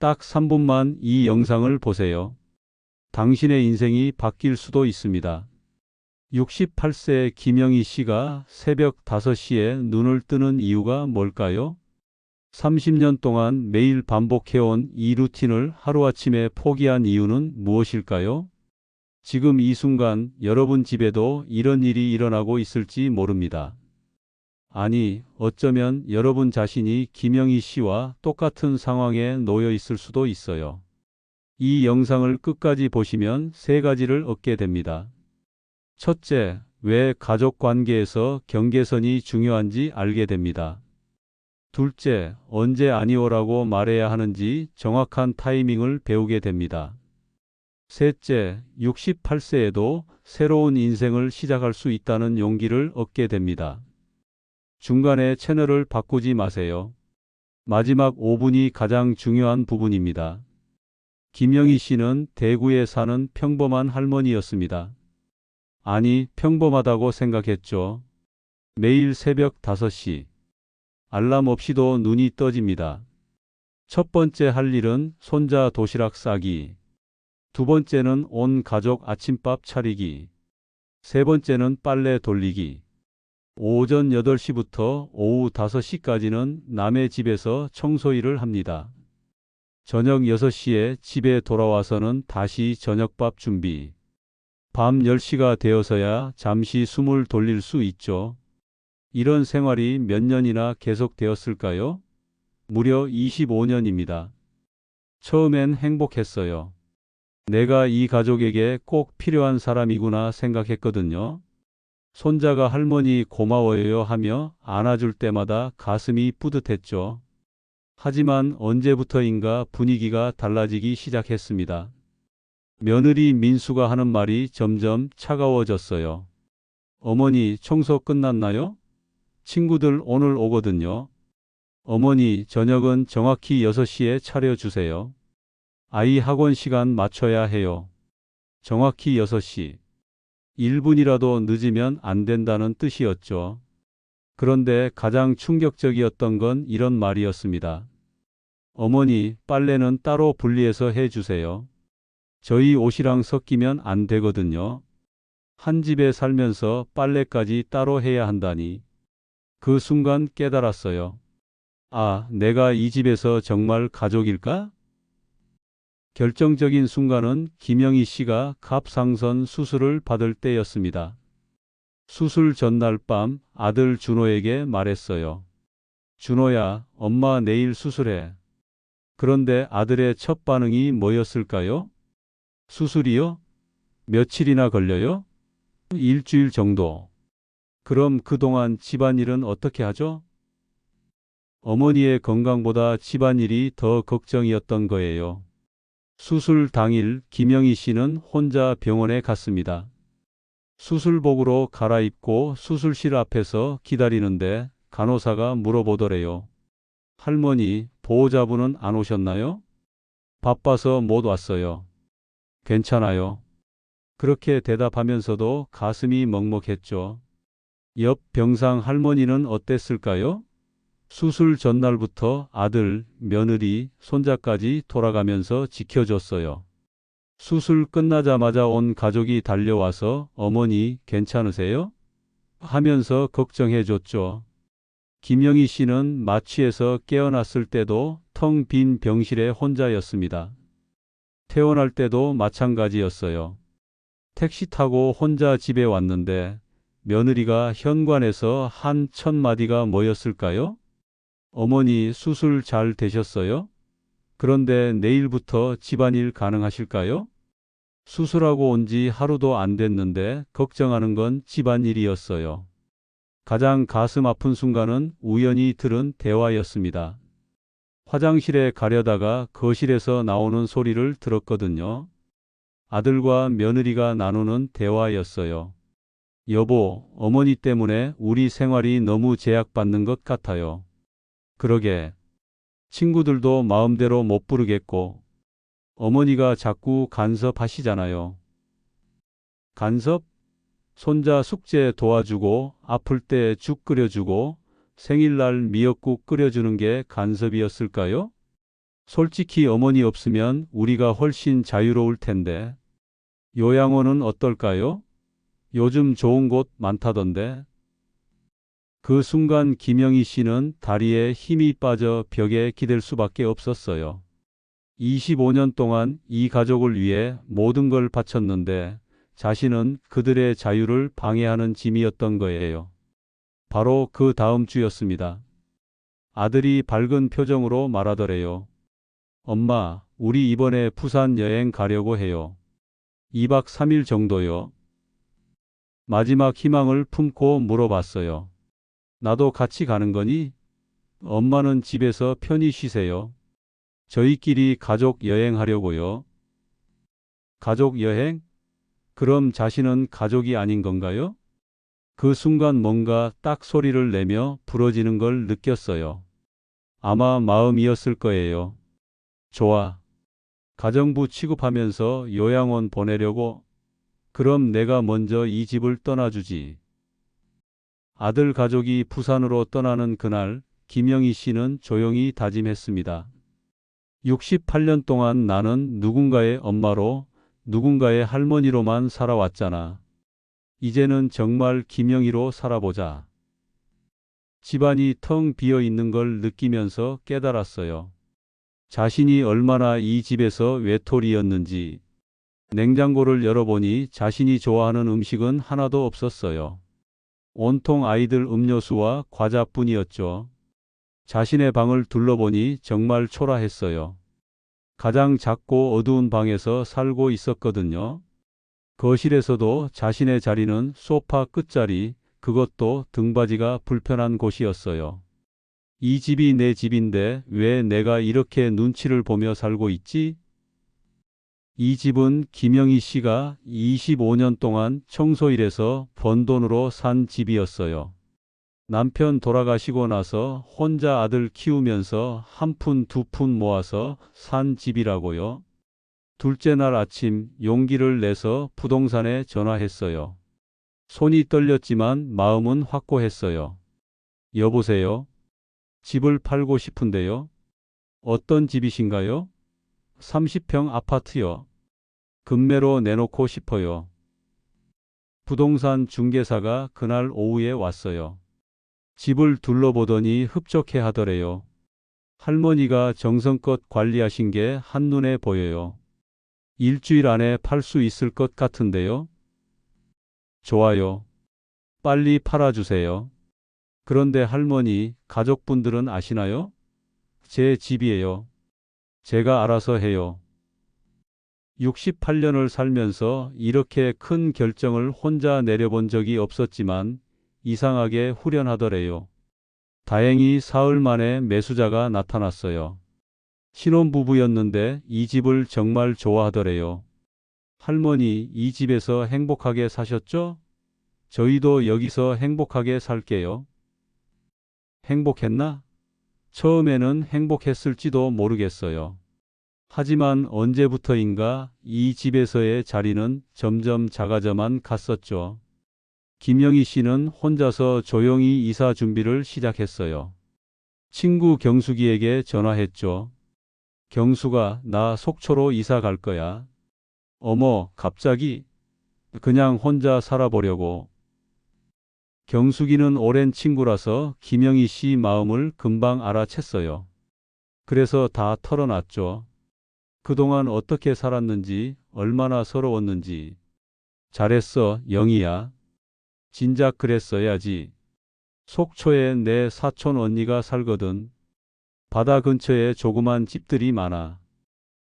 딱 3분만 이 영상을 보세요. 당신의 인생이 바뀔 수도 있습니다. 68세 김영희 씨가 새벽 5시에 눈을 뜨는 이유가 뭘까요? 30년 동안 매일 반복해온 이 루틴을 하루아침에 포기한 이유는 무엇일까요? 지금 이 순간 여러분 집에도 이런 일이 일어나고 있을지 모릅니다. 아니, 어쩌면 여러분 자신이 김영희 씨와 똑같은 상황에 놓여 있을 수도 있어요. 이 영상을 끝까지 보시면 3가지를 얻게 됩니다. 첫째, 왜 가족 관계에서 경계선이 중요한지 알게 됩니다. 둘째, 언제 아니오라고 말해야 하는지 정확한 타이밍을 배우게 됩니다. 셋째, 68세에도 새로운 인생을 시작할 수 있다는 용기를 얻게 됩니다. 중간에 채널을 바꾸지 마세요. 마지막 5분이 가장 중요한 부분입니다. 김영희 씨는 대구에 사는 평범한 할머니였습니다. 아니, 평범하다고 생각했죠. 매일 새벽 5시. 알람 없이도 눈이 떠집니다. 첫 번째 할 일은 손자 도시락 싸기. 두 번째는 온 가족 아침밥 차리기. 세 번째는 빨래 돌리기. 오전 8시부터 오후 5시까지는 남의 집에서 청소일을 합니다. 저녁 6시에 집에 돌아와서는 다시 저녁밥 준비. 밤 10시가 되어서야 잠시 숨을 돌릴 수 있죠. 이런 생활이 몇 년이나 계속되었을까요? 무려 25년입니다. 처음엔 행복했어요. 내가 이 가족에게 꼭 필요한 사람이구나 생각했거든요. 손자가 할머니 고마워요 하며 안아줄 때마다 가슴이 뿌듯했죠. 하지만 언제부터인가 분위기가 달라지기 시작했습니다. 며느리 민수가 하는 말이 점점 차가워졌어요. 어머니, 청소 끝났나요? 친구들 오늘 오거든요. 어머니, 저녁은 정확히 6시에 차려주세요. 아이 학원 시간 맞춰야 해요. 정확히 6시. 1분이라도 늦으면 안 된다는 뜻이었죠. 그런데 가장 충격적이었던 건 이런 말이었습니다. 어머니, 빨래는 따로 분리해서 해주세요. 저희 옷이랑 섞이면 안 되거든요. 한 집에 살면서 빨래까지 따로 해야 한다니. 그 순간 깨달았어요. 아, 내가 이 집에서 정말 가족일까? 결정적인 순간은 김영희 씨가 갑상선 수술을 받을 때였습니다. 수술 전날 밤 아들 준호에게 말했어요. 준호야, 엄마 내일 수술해. 그런데 아들의 첫 반응이 뭐였을까요? 수술이요? 며칠이나 걸려요? 일주일 정도. 그럼 그동안 집안일은 어떻게 하죠? 어머니의 건강보다 집안일이 더 걱정이었던 거예요. 수술 당일 김영희 씨는 혼자 병원에 갔습니다. 수술복으로 갈아입고 수술실 앞에서 기다리는데 간호사가 물어보더래요. 할머니, 보호자분은 안 오셨나요? 바빠서 못 왔어요. 괜찮아요. 그렇게 대답하면서도 가슴이 먹먹했죠. 옆 병상 할머니는 어땠을까요? 수술 전날부터 아들, 며느리, 손자까지 돌아가면서 지켜줬어요. 수술 끝나자마자 온 가족이 달려와서 어머니 괜찮으세요? 하면서 걱정해줬죠. 김영희 씨는 마취해서 깨어났을 때도 텅 빈 병실에 혼자였습니다. 퇴원할 때도 마찬가지였어요. 택시 타고 혼자 집에 왔는데 며느리가 현관에서 한 1000마디가 뭐였을까요? 어머니 수술 잘 되셨어요? 그런데 내일부터 집안일 가능하실까요? 수술하고 온 지 하루도 안 됐는데 걱정하는 건 집안일이었어요. 가장 가슴 아픈 순간은 우연히 들은 대화였습니다. 화장실에 가려다가 거실에서 나오는 소리를 들었거든요. 아들과 며느리가 나누는 대화였어요. 여보, 어머니 때문에 우리 생활이 너무 제약받는 것 같아요. 그러게. 친구들도 마음대로 못 부르겠고, 어머니가 자꾸 간섭하시잖아요. 간섭? 손자 숙제 도와주고, 아플 때 죽 끓여주고, 생일날 미역국 끓여주는 게 간섭이었을까요? 솔직히 어머니 없으면 우리가 훨씬 자유로울 텐데. 요양원은 어떨까요? 요즘 좋은 곳 많다던데. 그 순간 김영희 씨는 다리에 힘이 빠져 벽에 기댈 수밖에 없었어요. 25년 동안 이 가족을 위해 모든 걸 바쳤는데 자신은 그들의 자유를 방해하는 짐이었던 거예요. 바로 그 다음 주였습니다. 아들이 밝은 표정으로 말하더래요. 엄마, 우리 이번에 부산 여행 가려고 해요. 2박 3일 정도요. 마지막 희망을 품고 물어봤어요. 나도 같이 가는 거니? 엄마는 집에서 편히 쉬세요. 저희끼리 가족 여행하려고요. 가족 여행? 그럼 자신은 가족이 아닌 건가요? 그 순간 뭔가 딱 소리를 내며 부러지는 걸 느꼈어요. 아마 마음이었을 거예요. 좋아. 가정부 취급하면서 요양원 보내려고? 그럼 내가 먼저 이 집을 떠나주지. 아들 가족이 부산으로 떠나는 그날, 김영희 씨는 조용히 다짐했습니다. 68년 동안 나는 누군가의 엄마로, 누군가의 할머니로만 살아왔잖아. 이제는 정말 김영희로 살아보자. 집안이 텅 비어 있는 걸 느끼면서 깨달았어요. 자신이 얼마나 이 집에서 외톨이였는지. 냉장고를 열어보니 자신이 좋아하는 음식은 하나도 없었어요. 온통 아이들 음료수와 과자뿐이었죠. 자신의 방을 둘러보니 정말 초라했어요. 가장 작고 어두운 방에서 살고 있었거든요. 거실에서도 자신의 자리는 소파 끝자리, 그것도 등받이가 불편한 곳이었어요. 이 집이 내 집인데 왜 내가 이렇게 눈치를 보며 살고 있지? 이 집은 김영희 씨가 25년 동안 청소일에서 번 돈으로 산 집이었어요. 남편 돌아가시고 나서 혼자 아들 키우면서 한 푼 두 푼 모아서 산 집이라고요. 둘째 날 아침 용기를 내서 부동산에 전화했어요. 손이 떨렸지만 마음은 확고했어요. 여보세요? 집을 팔고 싶은데요. 어떤 집이신가요? 30평 아파트요. 금매로 내놓고 싶어요. 부동산 중개사가 그날 오후에 왔어요. 집을 둘러보더니 흡족해 하더래요. 할머니가 정성껏 관리하신 게 한눈에 보여요. 일주일 안에 팔 수 있을 것 같은데요. 좋아요. 빨리 팔아주세요. 그런데 할머니, 가족분들은 아시나요? 제 집이에요. 제가 알아서 해요. 68년을 살면서 이렇게 큰 결정을 혼자 내려본 적이 없었지만 이상하게 후련하더래요. 다행히 사흘 만에 매수자가 나타났어요. 신혼부부였는데 이 집을 정말 좋아하더래요. 할머니, 이 집에서 행복하게 사셨죠? 저희도 여기서 행복하게 살게요. 행복했나? 처음에는 행복했을지도 모르겠어요. 하지만 언제부터인가 이 집에서의 자리는 점점 작아져만 갔었죠. 김영희 씨는 혼자서 조용히 이사 준비를 시작했어요. 친구 경숙이에게 전화했죠. 경숙아, 나 속초로 이사 갈 거야. 어머, 갑자기? 그냥 혼자 살아보려고. 경숙이는 오랜 친구라서 김영희 씨 마음을 금방 알아챘어요. 그래서 다 털어놨죠. 그동안 어떻게 살았는지, 얼마나 서러웠는지. 잘했어, 영희야. 진작 그랬어야지. 속초에 내 사촌 언니가 살거든. 바다 근처에 조그만 집들이 많아.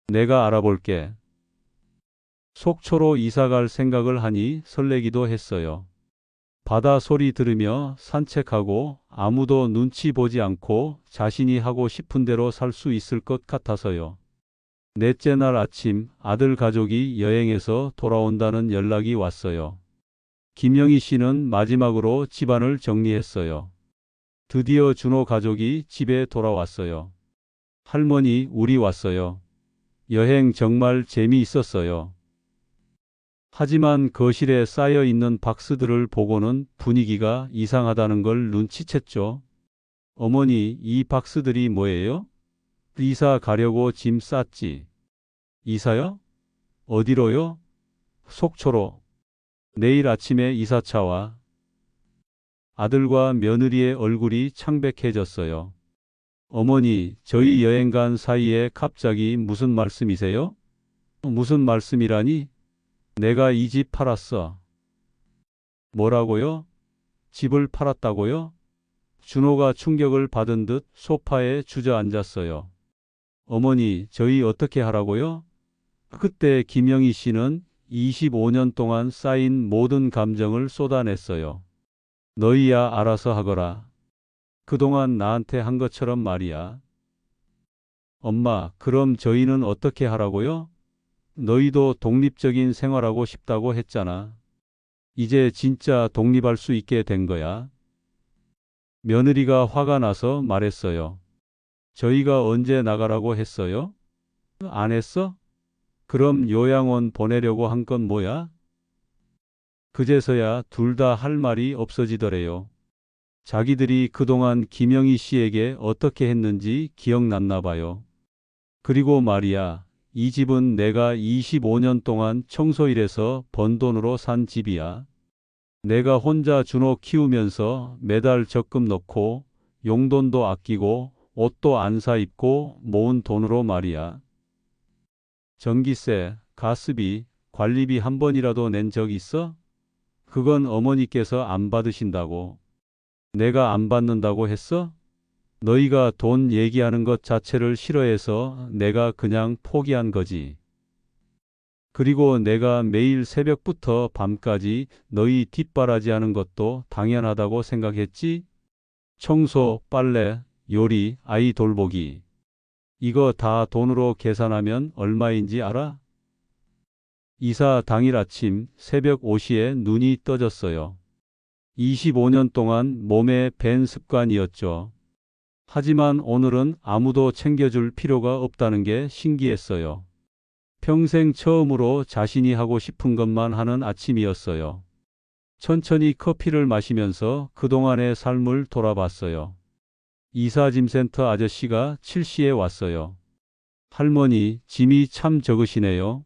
내가 알아볼게. 속초로 이사갈 생각을 하니 설레기도 했어요. 바다 소리 들으며 산책하고 아무도 눈치 보지 않고 자신이 하고 싶은 대로 살 수 있을 것 같아서요. 넷째 날 아침 아들 가족이 여행에서 돌아온다는 연락이 왔어요. 김영희 씨는 마지막으로 집안을 정리했어요. 드디어 준호 가족이 집에 돌아왔어요. 할머니, 우리 왔어요. 여행 정말 재미있었어요. 하지만 거실에 쌓여 있는 박스들을 보고는 분위기가 이상하다는 걸 눈치챘죠. 어머니, 이 박스들이 뭐예요? 이사 가려고 짐 쌌지. 이사요? 어디로요? 속초로. 내일 아침에 이사차와. 아들과 며느리의 얼굴이 창백해졌어요. 어머니, 저희 여행 간 사이에 갑자기 무슨 말씀이세요? 무슨 말씀이라니? 내가 이 집 팔았어. 뭐라고요? 집을 팔았다고요? 준호가 충격을 받은 듯 소파에 주저앉았어요. 어머니, 저희 어떻게 하라고요? 그때 김영희 씨는 25년 동안 쌓인 모든 감정을 쏟아냈어요. 너희야 알아서 하거라. 그동안 나한테 한 것처럼 말이야. 엄마, 그럼 저희는 어떻게 하라고요? 너희도 독립적인 생활하고 싶다고 했잖아. 이제 진짜 독립할 수 있게 된 거야. 며느리가 화가 나서 말했어요. 저희가 언제 나가라고 했어요? 안 했어? 그럼 요양원 보내려고 한 건 뭐야? 그제서야 둘 다 할 말이 없어지더래요. 자기들이 그동안 김영희 씨에게 어떻게 했는지 기억났나 봐요. 그리고 말이야, 이 집은 내가 25년 동안 청소일해서 번 돈으로 산 집이야. 내가 혼자 준호 키우면서 매달 적금 넣고 용돈도 아끼고 옷도 안 사 입고 모은 돈으로 말이야. 전기세, 가스비, 관리비 한 번이라도 낸 적 있어? 그건 어머니께서 안 받으신다고. 내가 안 받는다고 했어? 너희가 돈 얘기하는 것 자체를 싫어해서 내가 그냥 포기한 거지. 그리고 내가 매일 새벽부터 밤까지 너희 뒷바라지하는 것도 당연하다고 생각했지? 청소, 빨래, 요리, 아이 돌보기. 이거 다 돈으로 계산하면 얼마인지 알아? 이사 당일 아침 새벽 5시에 눈이 떠졌어요. 25년 동안 몸에 밴 습관이었죠. 하지만 오늘은 아무도 챙겨줄 필요가 없다는 게 신기했어요. 평생 처음으로 자신이 하고 싶은 것만 하는 아침이었어요. 천천히 커피를 마시면서 그동안의 삶을 돌아봤어요. 이사짐센터 아저씨가 7시에 왔어요. 할머니, 짐이 참 적으시네요.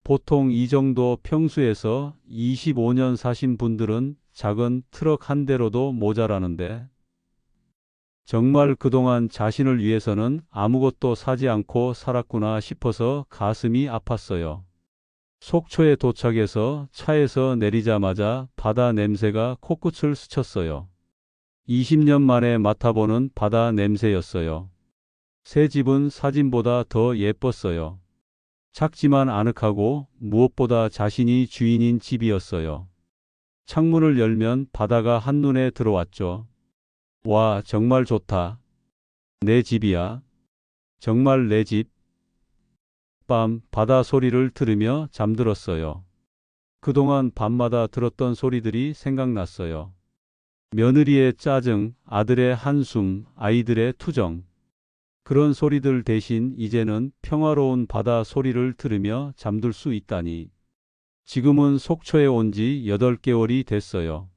보통 이 정도 평수에서 25년 사신 분들은 작은 트럭 한 대로도 모자라는데 정말 그동안 자신을 위해서는 아무것도 사지 않고 살았구나 싶어서 가슴이 아팠어요. 속초에 도착해서 차에서 내리자마자 바다 냄새가 코끝을 스쳤어요. 20년 만에 맡아보는 바다 냄새였어요. 새 집은 사진보다 더 예뻤어요. 작지만 아늑하고 무엇보다 자신이 주인인 집이었어요. 창문을 열면 바다가 한눈에 들어왔죠. 와, 정말 좋다. 내 집이야. 정말 내 집. 밤 바다 소리를 들으며 잠들었어요. 그동안 밤마다 들었던 소리들이 생각났어요. 며느리의 짜증, 아들의 한숨, 아이들의 투정. 그런 소리들 대신 이제는 평화로운 바다 소리를 들으며 잠들 수 있다니. 지금은 속초에 온 지 8개월이 됐어요.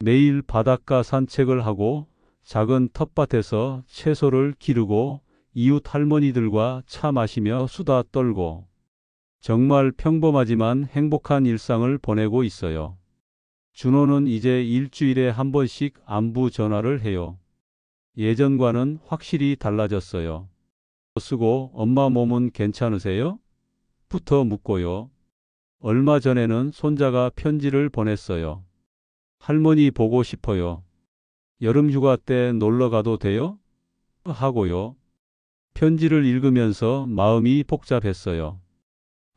매일 바닷가 산책을 하고 작은 텃밭에서 채소를 기르고 이웃 할머니들과 차 마시며 수다 떨고 정말 평범하지만 행복한 일상을 보내고 있어요. 준호는 이제 일주일에 한 번씩 안부 전화를 해요. 예전과는 확실히 달라졌어요. 쓰고 엄마 몸은 괜찮으세요? 부터 묻고요. 얼마 전에는 손자가 편지를 보냈어요. 할머니 보고 싶어요. 여름 휴가 때 놀러 가도 돼요? 하고요. 편지를 읽으면서 마음이 복잡했어요.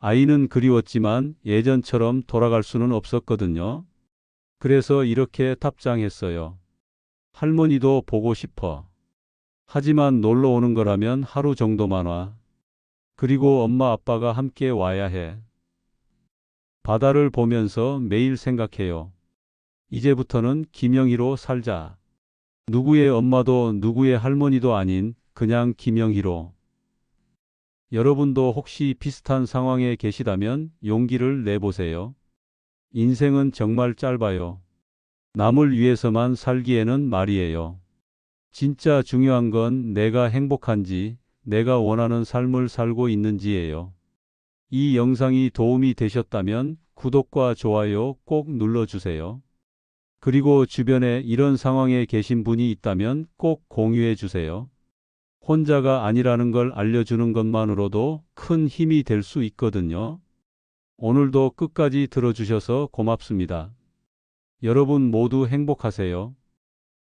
아이는 그리웠지만 예전처럼 돌아갈 수는 없었거든요. 그래서 이렇게 답장했어요. 할머니도 보고 싶어. 하지만 놀러 오는 거라면 하루 정도만 와. 그리고 엄마 아빠가 함께 와야 해. 바다를 보면서 매일 생각해요. 이제부터는 김영희로 살자. 누구의 엄마도 누구의 할머니도 아닌 그냥 김영희로. 여러분도 혹시 비슷한 상황에 계시다면 용기를 내보세요. 인생은 정말 짧아요. 남을 위해서만 살기에는 말이에요. 진짜 중요한 건 내가 행복한지, 내가 원하는 삶을 살고 있는지예요. 이 영상이 도움이 되셨다면 구독과 좋아요 꼭 눌러주세요. 그리고 주변에 이런 상황에 계신 분이 있다면 꼭 공유해 주세요. 혼자가 아니라는 걸 알려주는 것만으로도 큰 힘이 될 수 있거든요. 오늘도 끝까지 들어주셔서 고맙습니다. 여러분 모두 행복하세요.